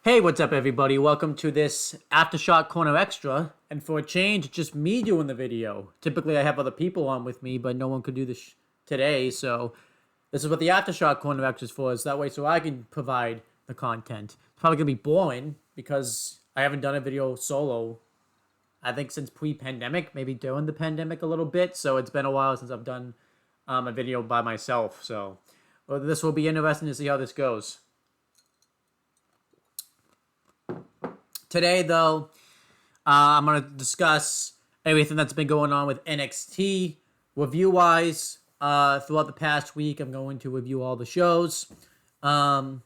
Hey, what's up, everybody? Welcome to this Aftershock Corner Extra. And for a change, it's just me doing the video. Typically, I have other people on with me, but no one could do this today. So this is what the Aftershock Corner Extra is for. Is that way so I can provide the content. It's probably going to be boring because I haven't done a video solo, I think, since pre-pandemic, maybe during the pandemic a little bit. So it's been a while since I've done a video by myself. So this will be interesting to see how this goes. Today, though, I'm going to discuss everything that's been going on with NXT. Review-wise, throughout the past week, I'm going to review all the shows. And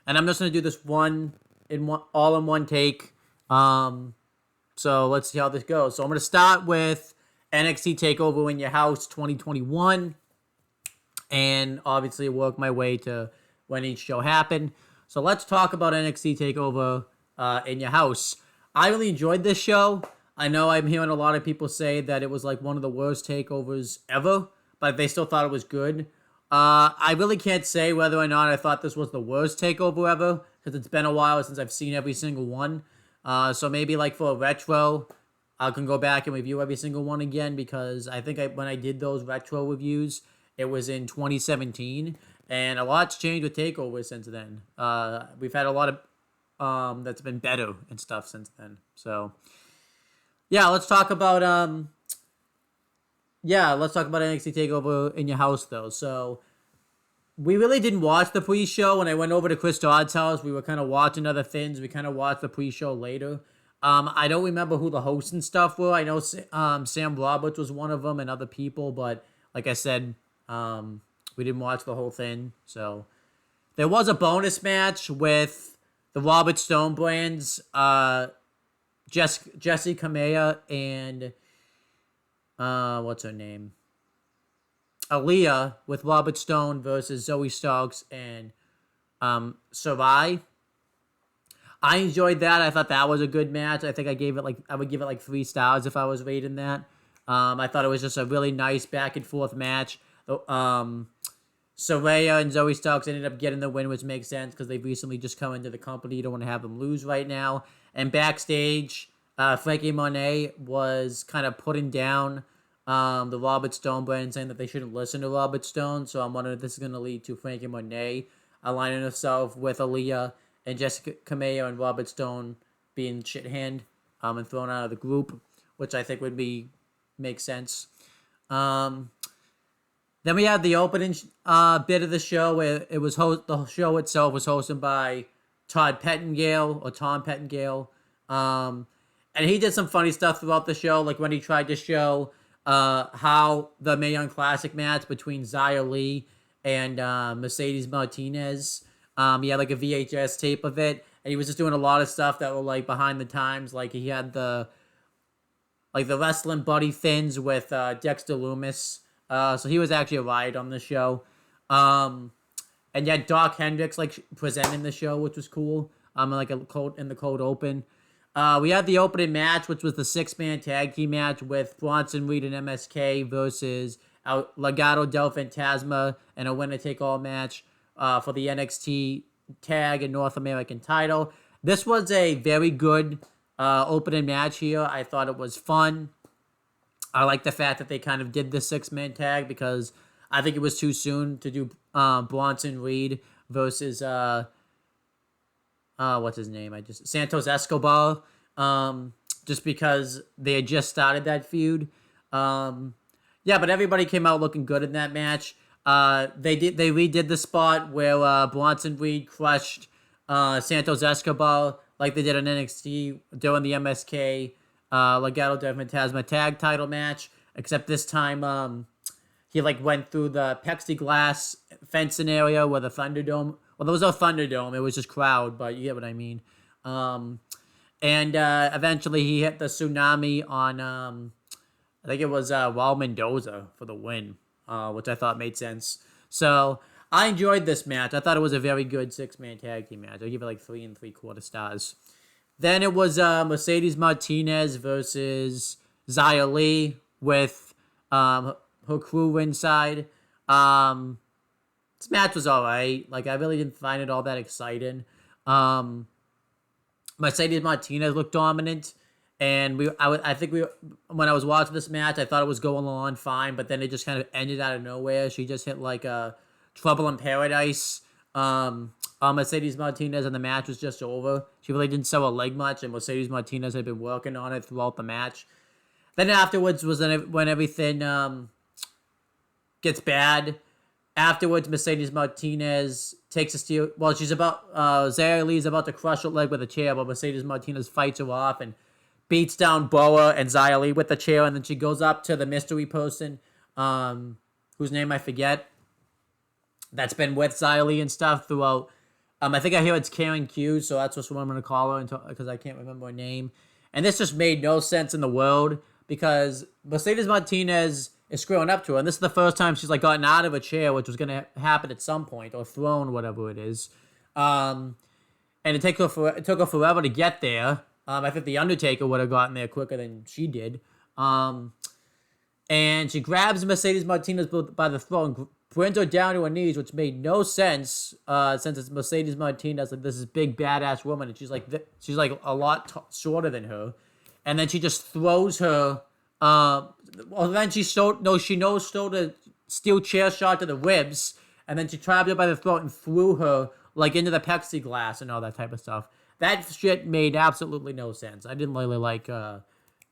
I'm just going to do this all in one take. So let's see how this goes. So I'm going to start with NXT Takeover in Your House 2021. And obviously work my way to when each show happened. So let's talk about NXT Takeover in Your House. I really enjoyed this show. I know I'm hearing a lot of people say that it was like one of the worst takeovers ever, but they still thought it was good. I really can't say whether or not I thought this was the worst takeover ever, because it's been a while since I've seen every single one. So maybe like for a retro, I can go back and review every single one again, because I think when I did those retro reviews, it was in 2017, and a lot's changed with takeovers since then. We've had a lot of that's been better and stuff since then. So yeah, let's talk about NXT Takeover in Your House though. So we really didn't watch the pre-show. When I went over to Chris Dodd's house, we were kind of watching other things. We kind of watched the pre-show later. I don't remember who the hosts and stuff were. I know Sam Roberts was one of them and other people, but like I said, we didn't watch the whole thing. So there was a bonus match with the Robert Stone brands, Jessie Kamea and what's her name? Aaliyah, with Robert Stone versus Zoe Starks and Sarai. I enjoyed that. I thought that was a good match. I think I would give it like 3 stars if I was rating that. I thought it was just a really nice back and forth match. Saraya and Zoe Starks ended up getting the win, which makes sense because they've recently just come into the company. You don't want to have them lose right now. And backstage, Frankie Monet was kind of putting down the Robert Stone brand, saying that they shouldn't listen to Robert Stone. So I'm wondering if this is going to lead to Frankie Monet aligning herself with Aaliyah and Jessica Kamea and Robert Stone being shit-hand and thrown out of the group, which I think would make sense. Then we had the opening bit of the show where it was the show itself was hosted by Tom Pettingale. And he did some funny stuff throughout the show, like when he tried to show how the Mae Young Classic match between Xia Li and Mercedes Martinez. He had like a VHS tape of it, and he was just doing a lot of stuff that were like behind the times. Like he had the wrestling buddy thins with Dexter Lumis. So he was actually a riot on the show. And yeah, Doc Hendricks presenting the show, which was cool. In the cold open. We had the opening match, which was the 6-man tag team match with Bronson Reed and MSK versus Legado del Fantasma and a winner-take-all match for the NXT Tag and North American title. This was a very good opening match here. I thought it was fun. I like the fact that they kind of did the 6-man tag because I think it was too soon to do Bronson Reed versus what's his name? Santos Escobar. Just because they had just started that feud. Yeah, but everybody came out looking good in that match. They redid the spot where Bronson Reed crushed Santos Escobar like they did on NXT during the MSK Legado del Fantasma tag title match, except this time he went through the plexiglass fencing area where the Thunderdome. Well, there was no Thunderdome; it was just crowd, but you get what I mean. And eventually he hit the tsunami on I think it was Raul Mendoza for the win, which I thought made sense. So I enjoyed this match. I thought it was a very good 6-man tag team match. I give it 3 3/4 stars. Then it was Mercedes Martinez versus Xia Li with her crew ringside. This match was all right. I really didn't find it all that exciting. Mercedes Martinez looked dominant, and I think when I was watching this match, I thought it was going on fine, but then it just kind of ended out of nowhere. She just hit like a Trouble in Paradise. Mercedes Martinez, and the match was just over. She really didn't sell a leg much, and Mercedes Martinez had been working on it throughout the match. Then afterwards was when everything gets bad. Afterwards, Mercedes Martinez takes a steel. Well, Xia Li's about to crush her leg with a chair, but Mercedes Martinez fights her off and beats down Boa and Xia Li with the chair, and then she goes up to the mystery person, whose name I forget, that's been with Xia Li and stuff throughout. I think I hear it's Karen Q, so that's what I'm going to call her because I can't remember her name. And this just made no sense in the world because Mercedes Martinez is screwing up to her, and this is the first time she's like gotten out of a chair, which was going to happen at some point, or thrown, whatever it is. And it took her forever to get there. I think the Undertaker would have gotten there quicker than she did. And she grabs Mercedes Martinez by the throat and brings her down to her knees, which made no sense since it's Mercedes Martinez. Like, this is big badass woman, and she's like a lot shorter than her. And then she just throws her. Then she stole a steel chair shot to the ribs, and then she trapped her by the throat and threw her like into the plexiglass and all that type of stuff. That shit made absolutely no sense. I didn't really like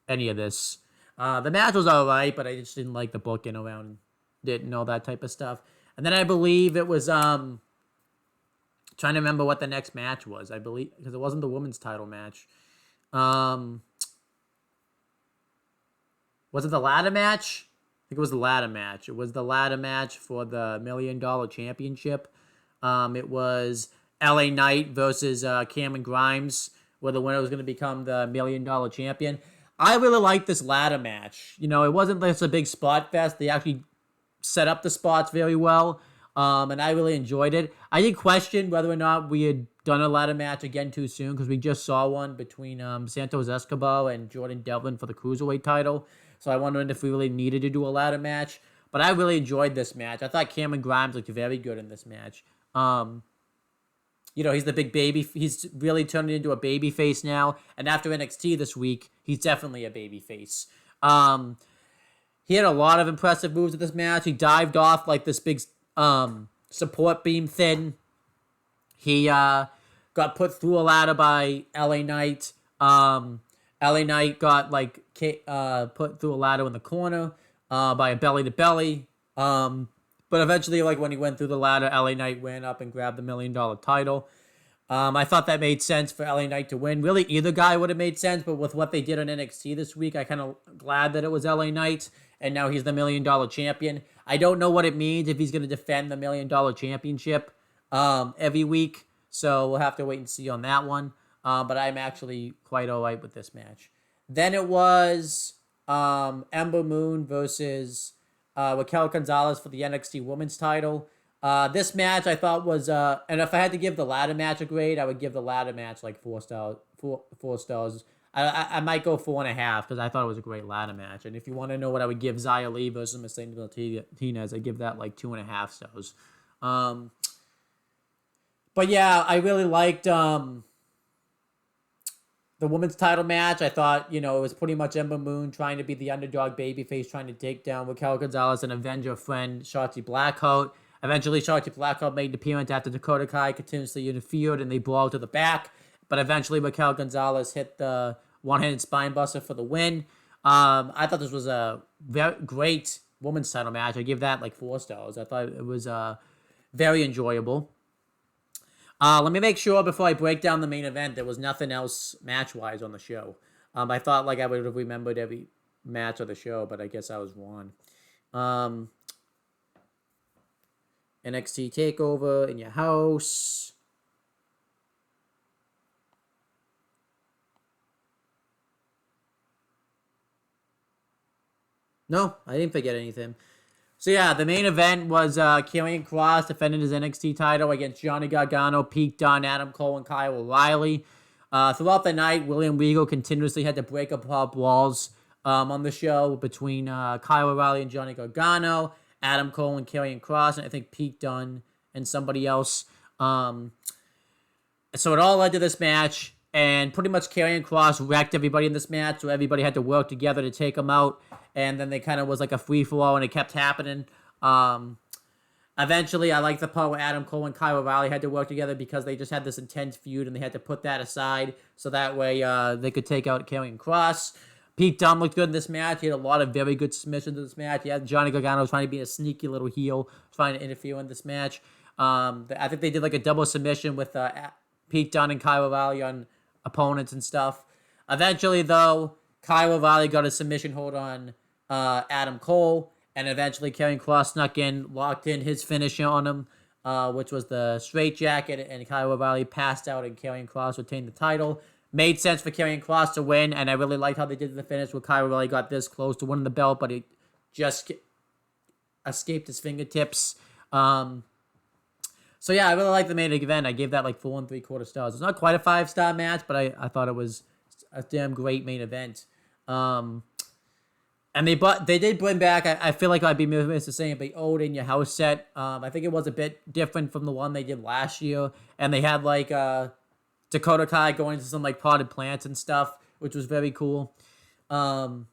any of this. The match was alright, but I just didn't like the booking around it and all that type of stuff. And then I believe it was trying to remember what the next match was. I believe because it wasn't the women's title match. Was it the ladder match? I think it was the ladder match. It was the ladder match for the $1 Million Championship. It was LA Knight versus Cameron Grimes, where the winner was going to become the $1 Million Champion. I really liked this ladder match. You know, it wasn't just a big spot fest. They actually set up the spots very well, and I really enjoyed it. I did question whether or not we had done a ladder match again too soon, because we just saw one between Santos Escobar and Jordan Devlin for the Cruiserweight title. So I wondered if we really needed to do a ladder match. But I really enjoyed this match. I thought Cameron Grimes looked very good in this match. You know, he's the big baby. He's really turned into a baby face now. And after NXT this week, he's definitely a baby face. He had a lot of impressive moves at this match. He dived off like this big support beam thing. He got put through a ladder by LA Knight. LA Knight got like put through a ladder in the corner by a belly to belly. But eventually, like when he went through the ladder, LA Knight went up and grabbed the $1 Million title. I thought that made sense for LA Knight to win. Really, either guy would have made sense, but with what they did on NXT this week, I kind of glad that it was LA Knight, and now he's the $1 Million Champion. I don't know what it means if he's going to defend the $1 Million Championship every week, so we'll have to wait and see on that one. But I'm actually quite all right with this match. Then it was Ember Moon versus Raquel Gonzalez for the NXT Women's title. This match I thought was, and if I had to give the ladder match a grade, I would give the ladder match like 4 stars. 4 stars. I might go 4.5 because I thought it was a great ladder match. And if you want to know what I would give Xia Li versus Mercedes Martinez, I give that like 2.5 stars. But yeah, I really liked the women's title match. I thought, you know, it was pretty much Ember Moon trying to be the underdog babyface, trying to take down Raquel Gonzalez and avenge her friend Shotzi Blackheart. Eventually, Shotzi Blackheart made an appearance after Dakota Kai continuously interfered and they brawled to the back. But eventually, Raquel Gonzalez hit the one-handed spinebuster for the win. I thought this was a very great women's title match. I give that like 4 stars. I thought it was very enjoyable. Let me make sure before I break down the main event, there was nothing else match-wise on the show. I thought like I would have remembered every match of the show, but I guess I was wrong. NXT TakeOver in your house. No, I didn't forget anything. So yeah, the main event was Karrion Kross defending his NXT title against Johnny Gargano, Pete Dunne, Adam Cole, and Kyle O'Reilly. Throughout the night, William Regal continuously had to break apart walls on the show between Kyle O'Reilly and Johnny Gargano, Adam Cole and Karrion Kross, and I think Pete Dunne and somebody else. So it all led to this match, And pretty much Karrion Kross wrecked everybody in this match, so everybody had to work together to take him out. And then they kind of was like a free-for-all, and it kept happening. Eventually, I like the part where Adam Cole and Kyle O'Reilly had to work together because they just had this intense feud, and they had to put that aside so that way they could take out Karrion Kross. Pete Dunne looked good in this match. He had a lot of very good submissions in this match. Yeah, Johnny Gargano was trying to be a sneaky little heel, trying to interfere in this match. I think they did like a double submission with Pete Dunne and Kyle O'Reilly on opponents and stuff. Eventually, though, Kyle O'Reilly got a submission hold on Adam Cole. And eventually, Karrion Kross snuck in, locked in his finish on him, which was the straitjacket, and Kyle O'Reilly passed out, and Karrion Kross retained the title. Made sense for Karrion Kross to win, and I really liked how they did the finish where Kyle O'Reilly got this close to winning the belt, but he just escaped his fingertips. So yeah, I really liked the main event. I gave that like 4 3/4 stars. It's not quite a 5-star match, but I thought it was a damn great main event. And they did bring back, I feel like I'd be missing the same, but Old In Your House set. I think it was a bit different from the one they did last year. And they had like Dakota Kai going into some like potted plants and stuff, which was very cool. So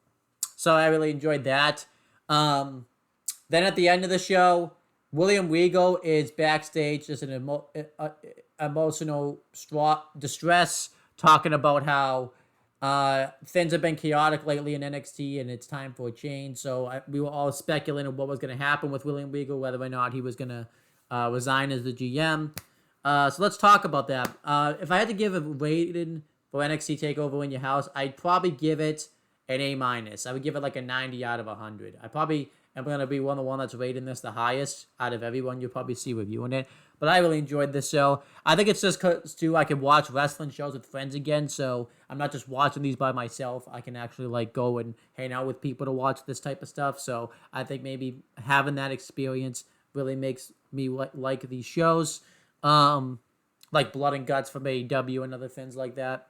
I really enjoyed that. Then at the end of the show, William Regal is backstage, just an emotional distress, talking about how things have been chaotic lately in NXT, and it's time for a change. So we were all speculating what was going to happen with William Regal, whether or not he was going to resign as the GM. So let's talk about that. If I had to give a rating for NXT TakeOver in Your House, I'd probably give it an A-. I would give it like a 90 out of 100. I probably am going to be the one that's rating this the highest out of everyone you'll probably see reviewing it. But I really enjoyed this show. I think it's just because, too, I can watch wrestling shows with friends again, so I'm not just watching these by myself. I can actually, like, go and hang out with people to watch this type of stuff. So I think maybe having that experience really makes me like these shows. Like Blood and Guts from AEW and other things like that.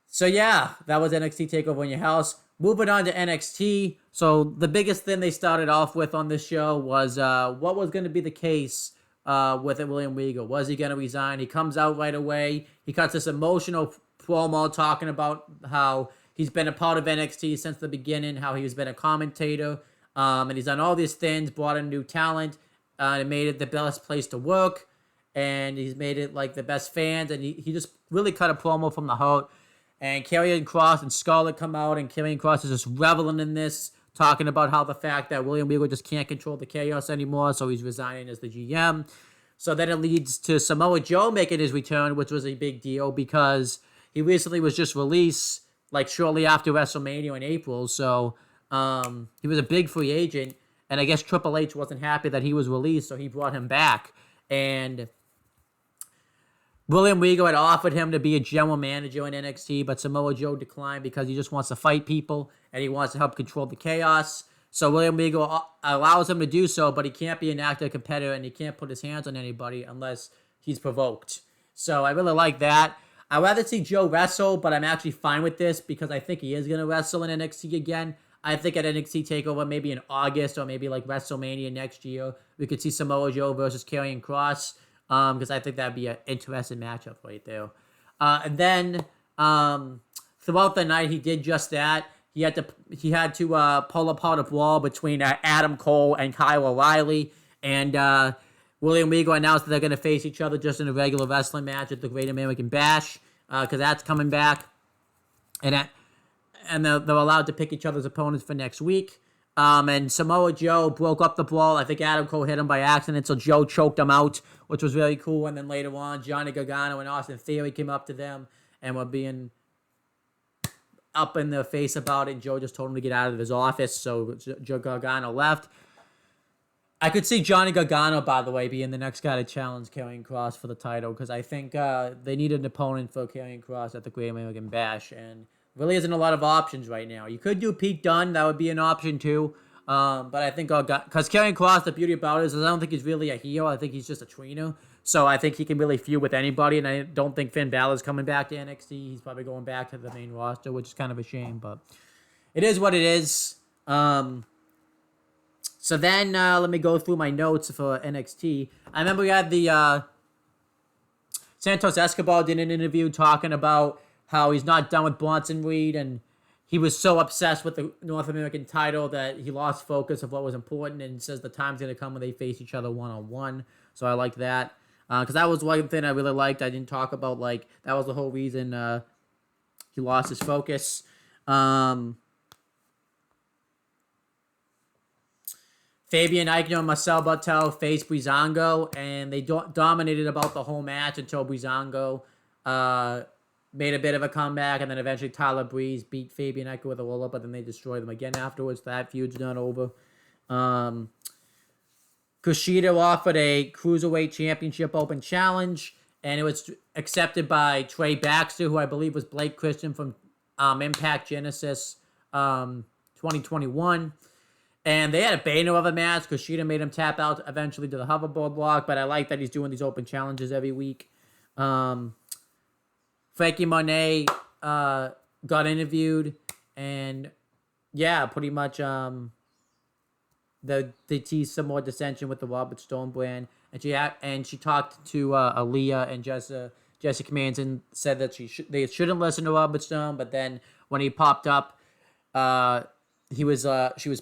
So, yeah, that was NXT TakeOver in Your House. Moving on to NXT. So the biggest thing they started off with on this show was what was going to be the case with William Regal. Was he going to resign? He comes out right away. He cuts this emotional promo talking about how he's been a part of NXT since the beginning, how he's been a commentator, and he's done all these things, brought in new talent, and made it the best place to work, and he's made it like the best fans, and he just really cut a promo from the heart. And Karrion Kross and Scarlett come out, and Karrion Kross is just reveling in this, talking about how the fact that William Regal just can't control the chaos anymore, so he's resigning as the GM. So then it leads to Samoa Joe making his return, which was a big deal because he recently was just released, like shortly after WrestleMania in April. So he was a big free agent, and I guess Triple H wasn't happy that he was released, so he brought him back. And William Regal had offered him to be a general manager in NXT, but Samoa Joe declined because he just wants to fight people and he wants to help control the chaos. So William Regal allows him to do so, but he can't be an active competitor and he can't put his hands on anybody unless he's provoked. So I really like that. I'd rather see Joe wrestle, but I'm actually fine with this because I think he is going to wrestle in NXT again. I think at NXT TakeOver, maybe in August or maybe like WrestleMania next year, we could see Samoa Joe versus Karrion Kross. Because I think that'd be an interesting matchup right there. And then throughout the night, he did just that. He had to pull apart a brawl between Adam Cole and Kyle O'Reilly, and William Regal announced that they're going to face each other just in a regular wrestling match at the Great American Bash, because that's coming back, and they're allowed to pick each other's opponents for next week. And Samoa Joe broke up the brawl. I think Adam Cole hit him by accident, so Joe choked him out, which was really cool. And then later on, Johnny Gargano and Austin Theory came up to them and were being up in their face about it. And Joe just told him to get out of his office, so Joe Gargano left. I could see Johnny Gargano, by the way, being the next guy to challenge Karrion Kross for the title, because I think they need an opponent for Karrion Kross at the Great American Bash, and really isn't a lot of options right now. You could do Pete Dunne. That would be an option, too. But I think because Karrion Kross, the beauty about it is I don't think he's really a heel. I think he's just a tweener. So I think he can really feud with anybody, and I don't think Finn Balor's coming back to NXT. He's probably going back to the main roster, which is kind of a shame, but it is what it is. So then let me go through my notes for NXT. I remember we had the Santos Escobar did an interview talking about how he's not done with Bronson Reed, and he was so obsessed with the North American title that he lost focus of what was important, and says the time's going to come when they face each other one-on-one. So I like that. Because that was one thing I really liked. I didn't talk about, like, that was the whole reason he lost his focus. Fabian Aichner and Marcel Bartel faced Breezango, and they dominated about the whole match until Breezango made a bit of a comeback, and then eventually Tyler Breeze beat Fabian Aichner with a roll-up, but then they destroyed them again afterwards. That feud's not over. Kushida offered a Cruiserweight Championship Open Challenge, and it was accepted by Trey Baxter, who I believe was Blake Christian from Impact Genesis 2021. And they had a banner of a match. Kushida made him tap out eventually to the hoverboard block, but I like that he's doing these open challenges every week. Frankie Monet got interviewed, and yeah, pretty much they teased some more dissension with the Robert Stone brand, and she talked to Aaliyah and Jessica Manson, said that they shouldn't listen to Robert Stone, but then when he popped up, she was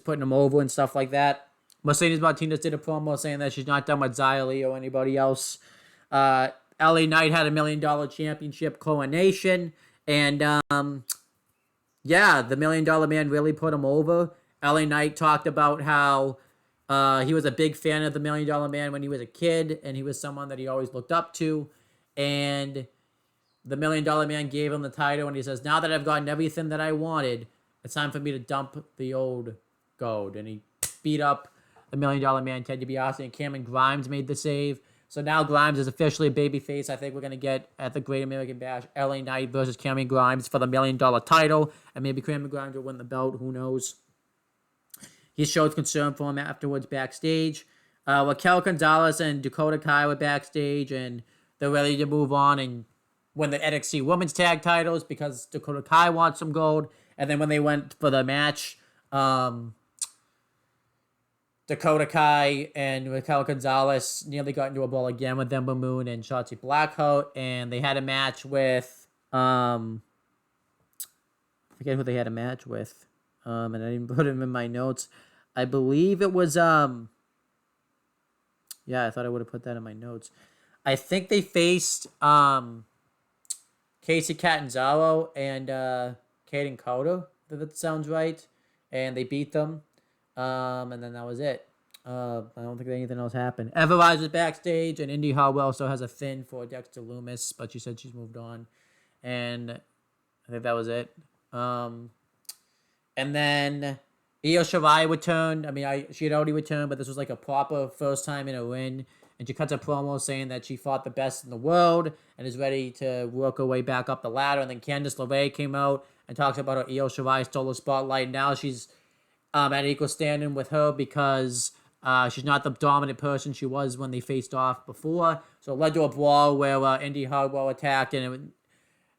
putting him over and stuff like that. Mercedes Martinez did a promo saying that she's not done with Xia Li or anybody else. LA Knight had $1 million championship coronation, and the $1 million man really put him over. LA Knight talked about how he was a big fan of the $1 million man when he was a kid, and he was someone that he always looked up to. And the $1 million man gave him the title, and he says, "Now that I've gotten everything that I wanted, it's time for me to dump the old gold." And he beat up the $1 million man, Ted DiBiase, and Cameron Grimes made the save. So now Grimes is officially a babyface. I think we're going to get, at the Great American Bash, LA Knight versus Cameron Grimes for the $1 million title. And maybe Cameron Grimes will win the belt. Who knows? He showed concern for him afterwards backstage. Raquel Gonzalez and Dakota Kai were backstage, and they're ready to move on and win the NXT Women's Tag Titles because Dakota Kai wants some gold. And then when they went for the match, Dakota Kai and Raquel Gonzalez nearly got into a brawl again with Ember Moon and Shotzi Blackheart, and they had a match with I forget who they had a match with, and I didn't put him in my notes. I believe it was I thought I would have put that in my notes. I think they faced Casey Catanzaro and Kaden Carter. That sounds right, and they beat them. And then that was it. I don't think anything else happened. Everrise was backstage, and Indy Hartwell also has a thing for Dexter Lumis, but she said she's moved on. And I think that was it. And then Io Shirai returned. I mean, she had already returned, but this was like a proper first time in a ring. And she cuts a promo saying that she fought the best in the world and is ready to work her way back up the ladder. And then Candice LeRae came out and talks about how Io Shirai stole the spotlight. Now she's at equal standing with her because she's not the dominant person she was when they faced off before. So it led to a brawl where Indy Hartwell attacked, and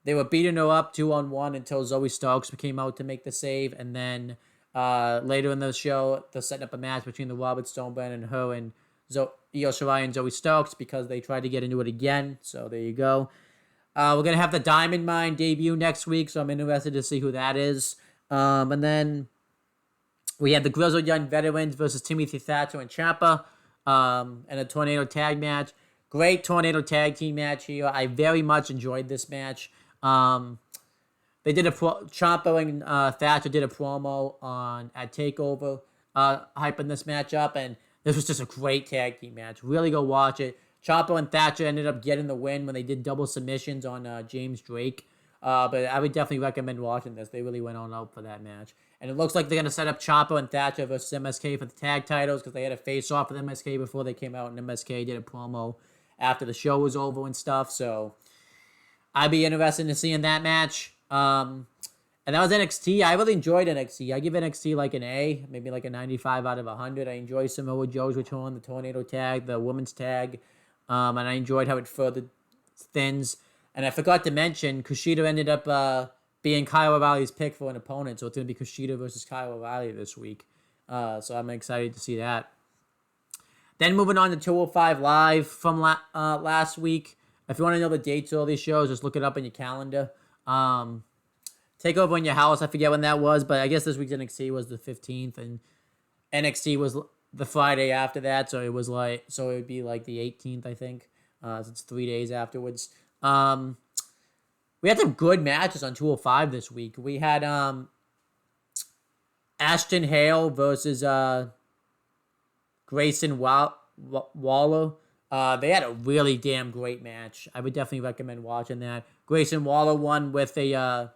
they were beating her up 2-on-1 until Zoe Starks came out to make the save. And then later in the show, they're setting up a match between the Robert Stone brand and her and Io Shirai and Zoe Starks because they tried to get into it again. So there you go. We're going to have the Diamond Mine debut next week, so I'm interested to see who that is. And then we had the Grizzled Young Veterans versus Timothy Thatcher and Ciampa and a Tornado Tag match. Great Tornado Tag Team match here. I very much enjoyed this match. They did Ciampa and Thatcher did a promo at Takeover hyping this match up, and this was just a great tag team match. Really go watch it. Ciampa and Thatcher ended up getting the win when they did double submissions on James Drake. But I would definitely recommend watching this. They really went on out for that match. And it looks like they're going to set up Ciampa and Thatcher versus MSK for the tag titles because they had a face-off with MSK before they came out, and MSK did a promo after the show was over and stuff. So I'd be interested in seeing that match. And that was NXT. I really enjoyed NXT. I give NXT like an A, maybe like a 95 out of 100. I enjoyed Samoa Joe's return, the Tornado Tag, the Women's Tag. And I enjoyed how it furthered thins. And I forgot to mention, Kushida ended up being Kyle O'Reilly's pick for an opponent. So it's going to be Kushida versus Kyle O'Reilly this week. So I'm excited to see that. Then moving on to 205 Live from last week. If you want to know the dates of all these shows, just look it up in your calendar. Takeover in your house, I forget when that was, but I guess this week's NXT was the 15th, and NXT was the Friday after that, so it would be like the 18th, I think. So it's 3 days afterwards. We had some good matches on 205 this week. We had Ashton Hale versus Grayson Waller. They had a really damn great match. I would definitely recommend watching that. Grayson Waller won with a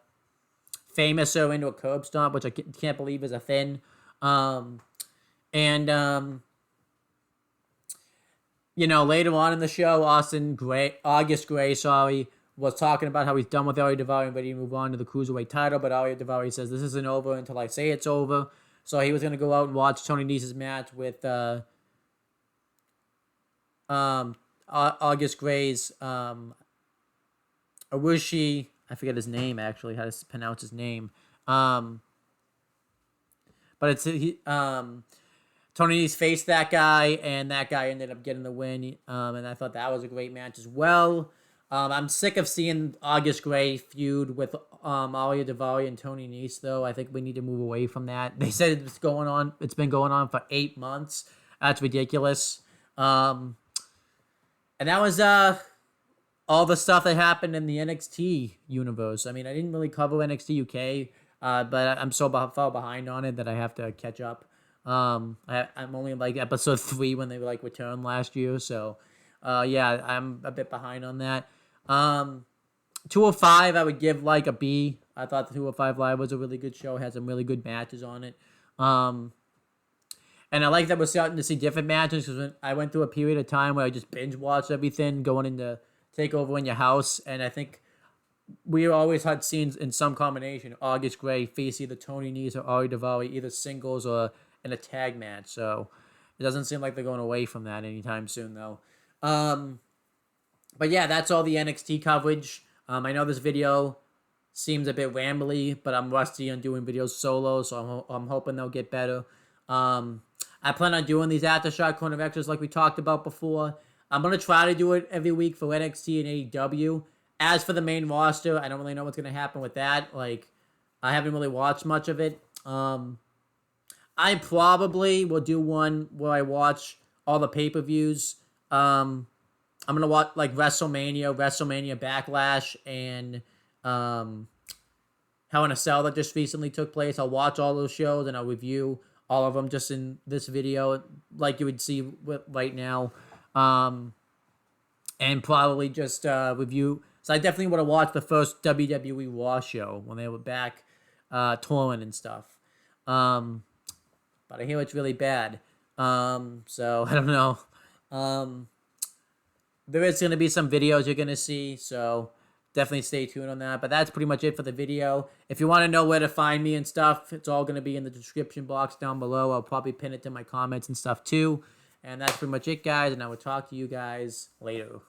famouser into a curb stomp, which I can't believe is a thing. Later on in the show, August Gray, was talking about how he's done with Ari Daivari and ready to move on to the Cruiserweight title, but Ari Daivari says this isn't over until I say it's over. So he was going to go out and watch Tony Nese's match with August Gray's Ibushi. I forget his name, actually, how to pronounce his name. But it's Tony Nese faced that guy, and that guy ended up getting the win. And I thought that was a great match as well. I'm sick of seeing August Gray feud with Aria Daivari and Tony Nese, though. I think we need to move away from that. They said it's been going on for 8 months. That's ridiculous. And that was all the stuff that happened in the NXT universe. I mean, I didn't really cover NXT UK, but I'm so far behind on it that I have to catch up. I'm only like episode 3 when they returned last year, so yeah, I'm a bit behind on that. 205, I would give a B. I thought the 205 Live was a really good show, had some really good matches on it. And I like that we're starting to see different matches, because I went through a period of time where I just binge watched everything going into Takeover in your house, and I think we always had scenes in some combination. August Gray face either Tony Nese or Ari Daivari, either singles or in a tag match. So it doesn't seem like they're going away from that anytime soon, though. But yeah, that's all the NXT coverage. I know this video seems a bit rambly, but I'm rusty on doing videos solo, so I'm hoping they'll get better. I plan on doing these Aftershock corner extras like we talked about before. I'm going to try to do it every week for NXT and AEW. As for the main roster, I don't really know what's going to happen with that. I haven't really watched much of it. I probably will do one where I watch all the pay-per-views. I'm going to watch WrestleMania Backlash, and Hell in a Cell that just recently took place. I'll watch all those shows and I'll review all of them just in this video like you would see right now. And probably just review. So I definitely would have watched the first WWE Raw show when they were back touring and stuff. But I hear it's really bad. So I don't know. There is going to be some videos you're going to see, so definitely stay tuned on that. But that's pretty much it for the video. If you want to know where to find me and stuff, it's all going to be in the description box down below. I'll probably pin it to my comments and stuff too. And that's pretty much it, guys, and I will talk to you guys later.